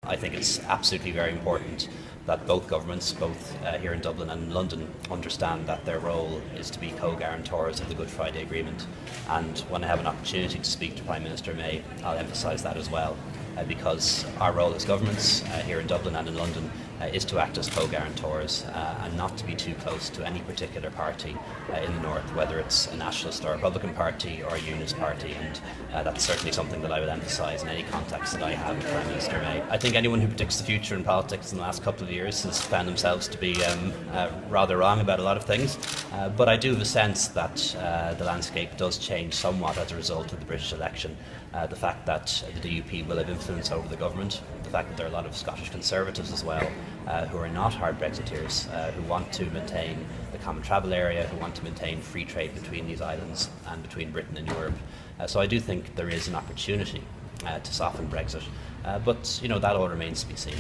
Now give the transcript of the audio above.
I think it's absolutely very important that both governments, both here in Dublin and in London, understand that their role is to be co-guarantors of the Good Friday Agreement. And when I have an opportunity to speak to Prime Minister May, I'll emphasise that as well, because our role as governments here in Dublin and in London is to act as co-guarantors and not to be too close to any particular party in the north, whether it's a nationalist or Republican party or a unionist party, and that's certainly something that I would emphasise in any context that I have with Prime Minister May. I think anyone who predicts the future in politics in the last couple of years has found themselves to be rather wrong about a lot of things, but I do have a sense that the landscape does change somewhat as a result of the British election. The fact that the DUP will have influence over the government, the fact that there are a lot of Scottish Conservatives as well who are not hard Brexiteers, who want to maintain the common travel area, who want to maintain free trade between these islands and between Britain and Europe. So I do think there is an opportunity to soften Brexit, but that all remains to be seen.